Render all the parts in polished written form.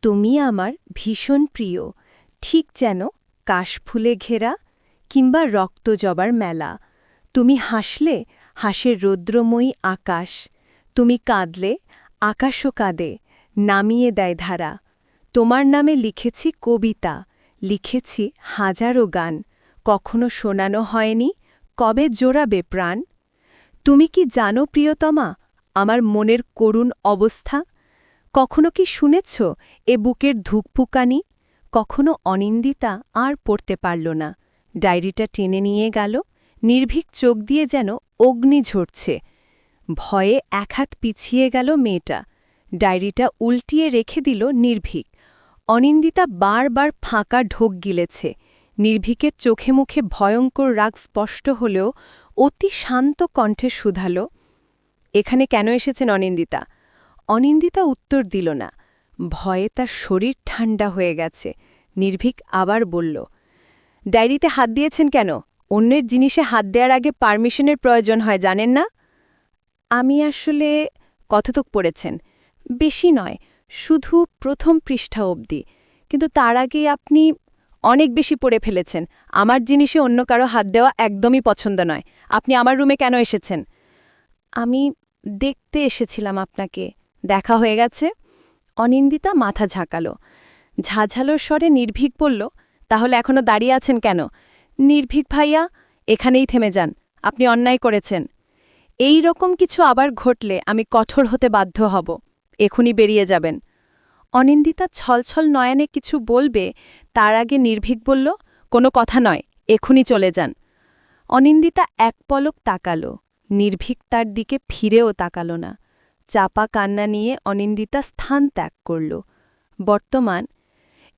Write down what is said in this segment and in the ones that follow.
তুমি আমার ভীষণ প্রিয়, ঠিক যেন কাশফুলে ঘেরা কিংবা রক্তজবার মেলা। তুমি হাসলে হাসে রৌদ্রময়ী আকাশ, তুমি কাঁদলে আকাশও কাঁদে, নামিয়ে দেয় ধারা। তোমার নামে লিখেছি কবিতা, লিখেছি হাজারো গান, কখনো শোনানো হয়নি, কবে জোড়াবে প্রাণ। তুমি কি জানো প্রিয়তমা আমার মনের করুণ অবস্থা? কখনো কি শুনেছ এ বুকের ধুকপুকানি? কখনো অনিন্দিতা আর পড়তে পারল না, ডায়েরিটা টেনে নিয়ে গেল, নির্ভীক চোখ দিয়ে যেন অগ্নি ঝরছে। ভয়ে এক হাত পিছিয়ে গেল মেয়েটা, ডায়েরিটা উল্টিয়ে রেখে দিল নির্ভীক। অনিন্দিতা বারবার ফাঁকা ঢোক গিলেছে, নির্ভীকের চোখে মুখে ভয়ঙ্কর রাগ স্পষ্ট হলেও অতি শান্ত কণ্ঠে শুধাল, এখানে কেন এসেছেন অনিন্দিতা? অনিন্দিতা উত্তর দিল না, ভয়ে তার শরীর ঠান্ডা হয়ে গেছে। নির্ভীক আবার বলল, ডায়েরিতে হাত দিয়েছেন কেন? অন্যের জিনিসে হাত দেওয়ার আগে পারমিশনের প্রয়োজন হয়, জানেন না? আমি আসলে কতটুক পড়েছেন? বেশি নয়, শুধু প্রথম পৃষ্ঠা অবধি, কিন্তু তার আগেই আপনি অনেক বেশি পড়ে ফেলেছেন। আমার জিনিসে অন্য কারো হাত দেওয়া একদমই পছন্দ নয়। আপনি আমার রুমে কেন এসেছেন? আমি দেখতে এসেছিলাম আপনাকে। দেখা হয়ে গেছে? অনিন্দিতা মাথা ঝাঁকালো। ঝাঝালোর স্বরে নির্ভীক বলল, তাহলে এখনো দাঁড়িয়ে আছেন কেন? নির্ভীক ভাইয়া, এখানেই থেমে যান, আপনি অন্যায় করেছেন। এই রকম কিছু আবার ঘটলে আমি কঠোর হতে বাধ্য হব। এখনই বেরিয়ে যাবেন। অনিন্দিতা ছলছল নয়নে কিছু বলবে, তার আগে নির্ভীক বলল, কোনো কথা নয়, এখনই চলে যান। অনিন্দিতা এক পলক তাকালো, নির্ভীক তার দিকে ফিরেও তাকালো না। চাপা কান্না নিয়ে অনিন্দিতা স্থান ত্যাগ করল। বর্তমান,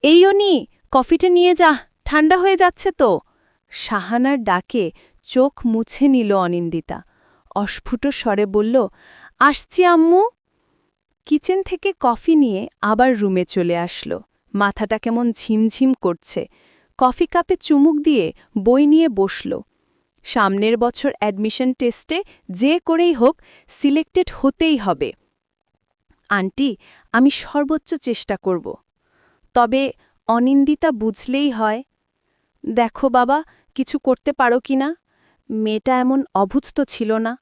এই অনি, কফিটা নিয়ে যা, ঠান্ডা হয়ে যাচ্ছে তো। সাহানার ডাকে চোখ মুছে নিল অনিন্দিতা, অস্ফুট স্বরে বলল, আসছি আম্মু। কিচেন থেকে কফি নিয়ে আবার রুমে চলে আসলো। মাথাটা কেমন ঝিমঝিম করছে। কফি কাপে চুমুক দিয়ে বই নিয়ে বসল। সামনের বছর অ্যাডমিশন টেস্টে যে করেই হোক সিলেক্টেড হতেই হবে। আন্টি, আমি সর্বোচ্চ চেষ্টা করব। তবে অনিন্দিতা বুঝলেই হয়। দেখো বাবা, কিছু করতে পারো কি না? মেয়েটা এমন অভুত ছিল না,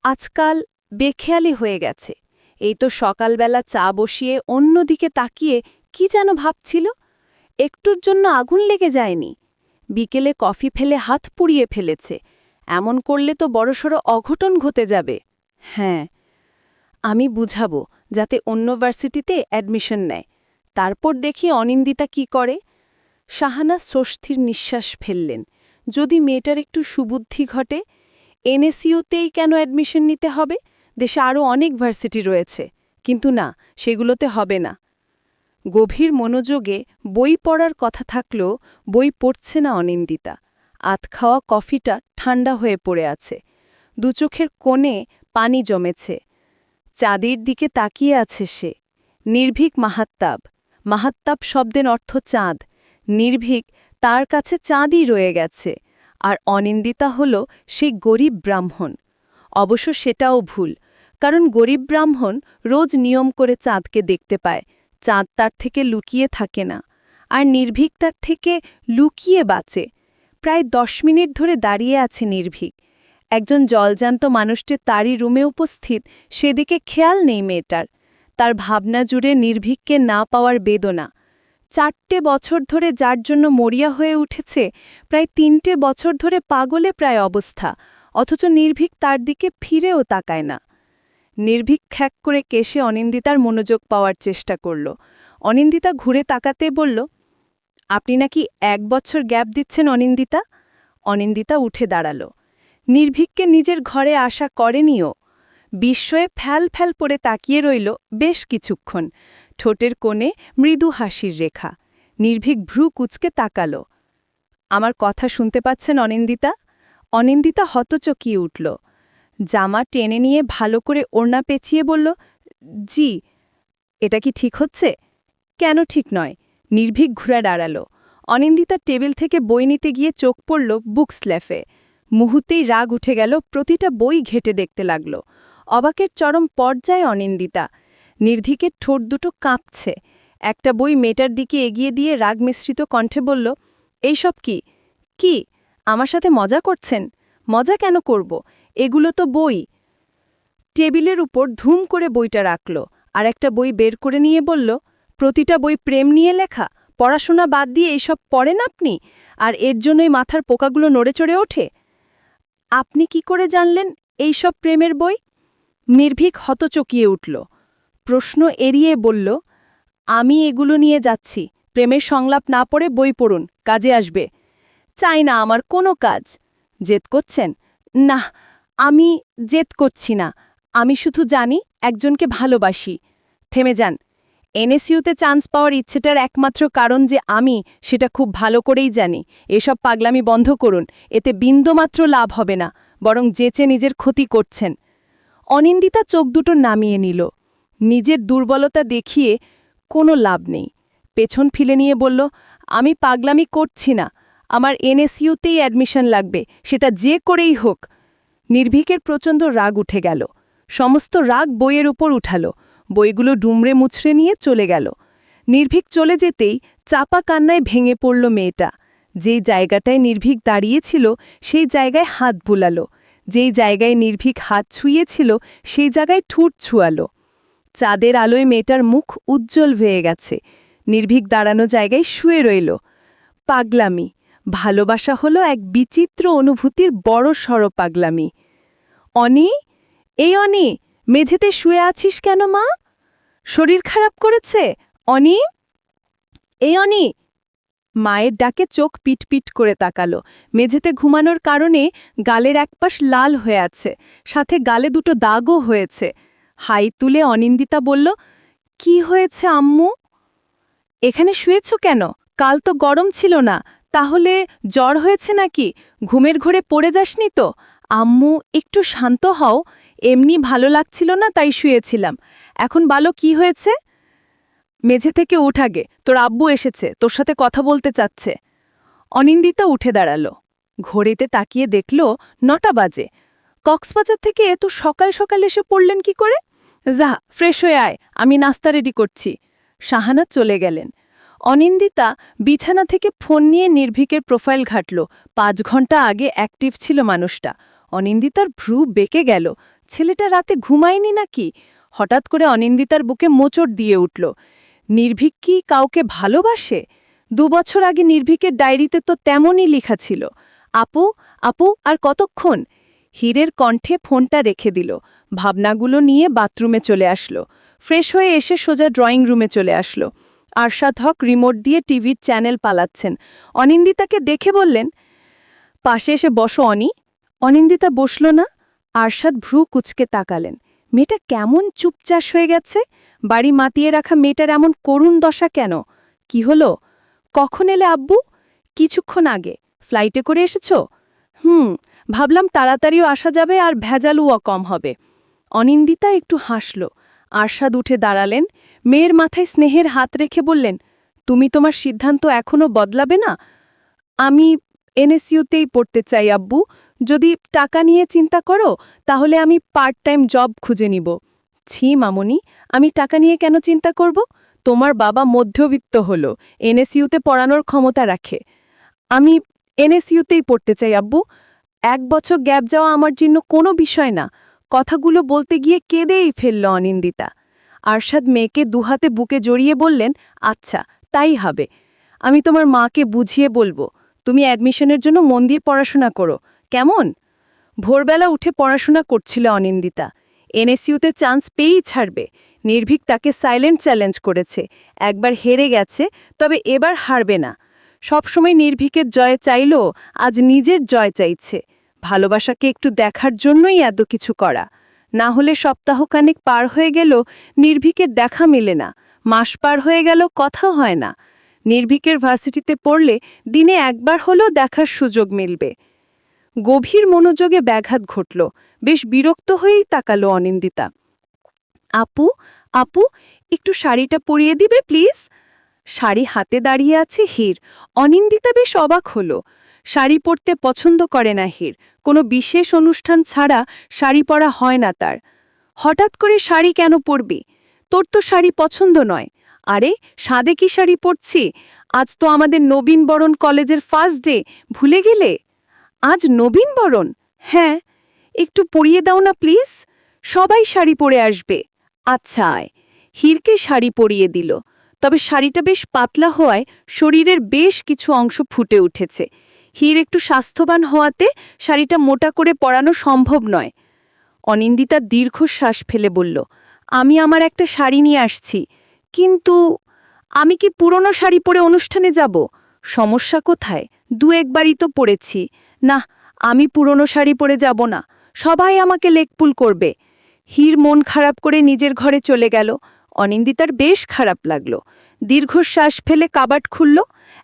আজকাল বেখেয়ালি হয়ে গেছে। এই তো সকালবেলা চা বসিয়ে অন্যদিকে তাকিয়ে কি যেন ভাবছিল, একটুর জন্য আগুন লেগে যায়নি। বিকেলে কফি ফেলে হাত পুড়িয়ে ফেলেছে। এমন করলে তো বড়সড় অঘটন ঘটে যাবে। হ্যাঁ, আমি বুঝাবো যাতে অন্য ভার্সিটিতে অ্যাডমিশন নেয়। তারপর দেখি অনিন্দিতা কি করে। সাহানা স্বস্তির নিঃশ্বাস ফেললেন। যদি মেয়েটার একটু সুবুদ্ধি ঘটে। এনএসইউতেই কেন অ্যাডমিশন নিতে হবে? দেশে আরও অনেক ভার্সিটি রয়েছে। কিন্তু না, সেগুলোতে হবে না। গভীর মনোযোগে বই পড়ার কথা থাকলেও বই পড়ছে না অনিন্দিতা। আতখাওয়া কফিটা ঠান্ডা হয়ে পড়ে আছে। দুচোখের কোণে পানি জমেছে। চাঁদের দিকে তাকিয়ে আছে সে। নির্ভীক মাহাত্তাব। মাহাত্তাব শব্দের অর্থ চাঁদ। নির্ভীক তার কাছে চাঁদই রয়ে গেছে। আর অনিন্দিতা হল সেই গরিব ব্রাহ্মণ। অবশ্য সেটাও ভুল, কারণ গরিব ব্রাহ্মণ রোজ নিয়ম করে চাঁদকে দেখতে পায়। চাঁদ তার থেকে লুকিয়ে থাকে না। আর নির্ভীক তার থেকে লুকিয়ে বাঁচে। প্রায় 10 মিনিট ধরে দাঁড়িয়ে আছে নির্ভীক। একজন জলজান্ত মানুষটি তারই রুমে উপস্থিত, সেদিকে খেয়াল নেই মেয়েটার। তার ভাবনা জুড়ে নির্ভীককে না পাওয়ার বেদনা। 4টে বছর ধরে যার জন্য মরিয়া হয়ে উঠেছে, প্রায় 3টে বছর ধরে পাগলে প্রায় অবস্থা, অথচ নির্ভীক তার দিকে ফিরেও তাকায় না। নির্ভীক খ্যাক করে কেশে অনিন্দিতার মনোযোগ পাওয়ার চেষ্টা করল। অনিন্দিতা ঘুরে তাকাতে বলল, আপনি নাকি 1 বছর গ্যাপ দিচ্ছেন অনিন্দিতা? অনিন্দিতা উঠে দাঁড়াল। নির্ভীককে নিজের ঘরে আশা করেনিও। বিস্ময়ে ফ্যাল ফ্যাল পড়ে তাকিয়ে রইল বেশ কিছুক্ষণ। ঠোঁটের কোণে মৃদু হাসির রেখা। নির্ভীক ভ্রু কুঁচকে তাকাল। আমার কথা শুনতে পাচ্ছেন অনিন্দিতা? অনিন্দিতা হতচকিয়ে উঠল। জামা টেনে নিয়ে ভালো করে ওড়না পেঁচিয়ে বলল, জি। এটা কি ঠিক হচ্ছে? কেন ঠিক নয়? নির্ভীক ঘুরে দাঁড়াল। অনিন্দিতা টেবিল থেকে বই নিতে গিয়ে চোখ পড়ল বুক স্ল্যাফে। মুহূর্তেই রাগ উঠে গেল, প্রতিটা বই ঘেটে দেখতে লাগল। অবাকের চরম পর্যায়ে অনিন্দিতা। নির্ভীকের ঠোঁট দুটো কাঁপছে। একটা বই মেয়েটার দিকে এগিয়ে দিয়ে রাগ মিশ্রিত কণ্ঠে বলল, এইসব কি? কি? আমার সাথে মজা করছেন? মজা কেন করব? এগুলো তো বই। টেবিলের উপর ধুম করে বইটা রাখল, আর একটা বই বের করে নিয়ে বলল, প্রতিটা বই প্রেম নিয়ে লেখা, পড়াশোনা বাদ দিয়ে এইসব পড়েন আপনি, আর এর জন্যই মাথার পোকাগুলো নড়ে চড়ে ওঠে। আপনি কি করে জানলেন এইসব প্রেমের বই? নির্ভীক হতচকিয়ে উঠল। প্রশ্ন এড়িয়ে বলল, আমি এগুলো নিয়ে যাচ্ছি, প্রেমের সংলাপ না পড়ে বই পড়ুন, কাজে আসবে। চাই না আমার কোনো কাজ। জেদ করছেন? না, আমি জেদ করছি না, আমি শুধু জানি একজনকে ভালোবাসি। থেমে যান। এনএসইউতে চান্স পাওয়ার ইচ্ছেটার একমাত্র কারণ যে আমি, সেটা খুব ভালো করেই জানি। এসব পাগলামি বন্ধ করুন, এতে বিন্দুমাত্র লাভ হবে না, বরং যেচে নিজের ক্ষতি করছেন। অনিন্দিতা চোখ দুটো নামিয়ে নিল। নিজের দুর্বলতা দেখিয়ে কোনো লাভ নেই। পেছন ফিলে নিয়ে বলল, আমি পাগলামি করছি না, আমার এনএসইউতেই অ্যাডমিশন লাগবে, সেটা যে করেই হোক। নির্ভীকের প্রচণ্ড রাগ উঠে গেল। সমস্ত রাগ বইয়ের উপর উঠালো। বইগুলো ডুমড়ে মুছড়ে নিয়ে চলে গেল। নির্ভীক চলে যেতেই চাপা কান্নায় ভেঙে পড়ল মেয়েটা। যেই জায়গাটায় নির্ভীক দাঁড়িয়েছিল সেই জায়গায় হাত বুলালো। যেই জায়গায় নির্ভীক হাত ছুঁয়েছিল সেই জায়গায় ঠোঁট ছুঁয়ালো। চাঁদের আলোয় মেয়েটার মুখ উজ্জ্বল হয়ে গেছে। নির্ভীক দাঁড়ানো জায়গায় শুয়ে রইল। পাগলামি, ভালোবাসা হলো এক বিচিত্র অনুভূতির বড়সড় পাগলামি। অনি, এই অনি, মেঝেতে শুয়ে আছিস কেন মা? শরীর খারাপ করেছে? অনি, এই অনি। মায়ের ডাকে চোখ পিটপিট করে তাকালো। মেঝেতে ঘুমানোর কারণে গালের একপাশ লাল হয়ে আছে, সাথে গালে দুটো দাগও হয়েছে। হাই তুলে অনিন্দিতা বলল, কি হয়েছে আম্মু? এখানে শুয়েছ কেন? কাল তো গরম ছিল না, তাহলে জ্বর হয়েছে নাকি? ঘুমের ঘোরে পড়ে যাসনি তো? আম্মু, একটু শান্ত হও, এমনি ভালো লাগছিল না তাই শুয়েছিলাম। এখন বলো কি হয়েছে? মেঝে থেকে উঠ আগে, তোর আব্বু এসেছে, তোর সাথে কথা বলতে চাচ্ছে। অনিন্দিতা উঠে দাঁড়ালো। ঘড়িতে তাকিয়ে দেখল ৯টা বাজে। কক্সবাজার থেকে এত সকাল সকাল এসে পড়লেন কি করে? যা, ফ্রেশ হয়ে আয়, আমি নাস্তা রেডি করছি। শাহানা চলে গেলেন। অনিন্দিতা বিছানা থেকে ফোন নিয়ে নির্ভীকের প্রোফাইল ঘাটল। ৫ ঘন্টা আগে অ্যাক্টিভ ছিল মানুষটা। অনিন্দিতার ভ্রু বেঁকে গেল। ছেলেটা রাতে ঘুমায়নি নাকি? হঠাৎ করে অনিন্দিতার বুকে মোচড় দিয়ে উঠল। নির্ভীক কি কাউকে ভালোবাসে? ২ বছর আগে নির্ভীকের ডায়েরিতে তো তেমনই লেখা ছিল, আপু, আপু, আর কতক্ষণ? হীরের কণ্ঠে ফোনটা রেখে দিল। ভাবনাগুলো নিয়ে বাথরুমে চলে আসলো। ফ্রেশ হয়ে এসে সোজা ড্রয়িং রুমে চলে আসলো। আরশাদ হক রিমোট দিয়ে টিভির চ্যানেল পালাচ্ছেন। অনিন্দিতাকে দেখে বললেন, পাশে এসে বসো অনি। অনিন্দিতা বসল না। আরশাদ ভ্রু কুচকে তাকালেন। মেয়েটা কেমন চুপচাস হয়ে গেছে? বাড়ি মাতিয়ে রাখা মেয়েটার এমন করুণ দশা কেন? কি হলো? কখন এলে আব্বু? কিছুক্ষণ আগে। ফ্লাইটে করে এসেছ? ভাবলাম তাড়াতাড়িও আসা যাবে আর ভেজালুও কম হবে। অনিন্দিতা একটু হাসল। আরশাদ উঠে দাঁড়ালেন। মেয়ের মাথায় স্নেহের হাত রেখে বললেন, তুমি তোমার সিদ্ধান্ত এখনো বদলাবে না? আমি এনএসইউতেই পড়তে চাই আব্বু। যদি টাকা নিয়ে চিন্তা করো তাহলে আমি পার্ট টাইম জব খুঁজে নিব। ছি মামনি, আমি টাকা নিয়ে কেন চিন্তা করব? তোমার বাবা মধ্যবিত্ত হলো, এনএসইউতে পড়ানোর ক্ষমতা রাখে। আমি এনএসইউতেই পড়তে চাই আব্বু। ১ বছর গ্যাপ যাওয়া আমার জন্য কোনো বিষয় না। কথাগুলো বলতে গিয়ে কেঁদেই ফেলল অনিন্দিতা। আরশাদ মেয়েকে দুহাতে বুকে জড়িয়ে বললেন, আচ্ছা, তাই হবে। আমি তোমার মাকে বুঝিয়ে বলবো। তুমি অ্যাডমিশনের জন্য মন দিয়ে পড়াশোনা করো, কেমন? ভোরবেলা উঠে পড়াশোনা করছিল অনিন্দিতা। এনএসইউতে চান্স পেয়েই ছাড়বে। নির্ভীক তাকে সাইলেন্ট চ্যালেঞ্জ করেছে। একবার হেরে গেছে, তবে এবার হারবে না। সবসময় নির্ভীকের জয় চাইলেও আজ নিজের জয় চাইছে। ভালোবাসাকে একটু দেখার জন্যই এত কিছু করা। না হলে সপ্তাহখানেক পার হয়ে গেল, নির্ভীকের দেখা মেলে না। মাস পার হয়ে গেল, কথা হয় না। নির্ভীকের ভার্সিটিতে পড়লে দিনে একবার হলেও দেখার সুযোগ মিলবে। গভীর মনোযোগে ব্যাঘাত ঘটল। বেশ বিরক্ত হয়েই তাকালো অনিন্দিতা। আপু, আপু, একটু শাড়িটা পরিয়ে দিবে প্লিজ? শাড়ি হাতে দাঁড়িয়ে আছে হীর। অনিন্দিতা বেশ অবাক হলো। শাড়ি পরতে পছন্দ করে না হীর। কোনো বিশেষ অনুষ্ঠান ছাড়া শাড়ি পরা হয় না তার। হঠাৎ করে শাড়ি কেন পরবি? তোর তো শাড়ি পছন্দ নয়। আরে সাদে কি শাড়ি পরছি? আজ তো আমাদের নবীনবরণ কলেজের ফার্স্ট ডে, ভুলে গেলে? আজ নবীনবরণ? হ্যাঁ, একটু পরিয়ে দাও না প্লিজ। সবাই শাড়ি পরে আসবে। আচ্ছা আয়। হীরকে শাড়ি পরিয়ে দিল। তবে শাড়িটা বেশ পাতলা হওয়ায় শরীরের বেশ কিছু অংশ ফুটে উঠেছে। হীর একটু স্বাস্থ্যবান হওয়াতে শাড়িটা মোটা করে পরানো সম্ভব নয়। অনিন্দিতা দীর্ঘশ্বাস ফেলে বলল, আমি আমার একটা শাড়ি নিয়ে আসছি। কিন্তু আমি কি পুরনো শাড়ি পরে অনুষ্ঠানে যাব? সমস্যা কোথায়? দু একবারই তো পরেছি। না, আমি পুরনো শাড়ি পরে যাব না। সবাই আমাকে লেকপুল করবে। হীর মন খারাপ করে নিজের ঘরে চলে গেল। অনিন্দিতার বেশ খারাপ লাগলো। দীর্ঘশ্বাস ফেলে কাবাট খুলল,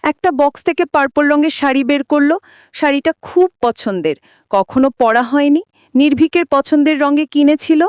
একটা বক্স থেকে পার্পল রঙের শাড়ি বের করল। শাড়িটা খুব পছন্দের, কখনো পরা হয়নি, নির্ভীকের পছন্দের রঙে কিনেছিল।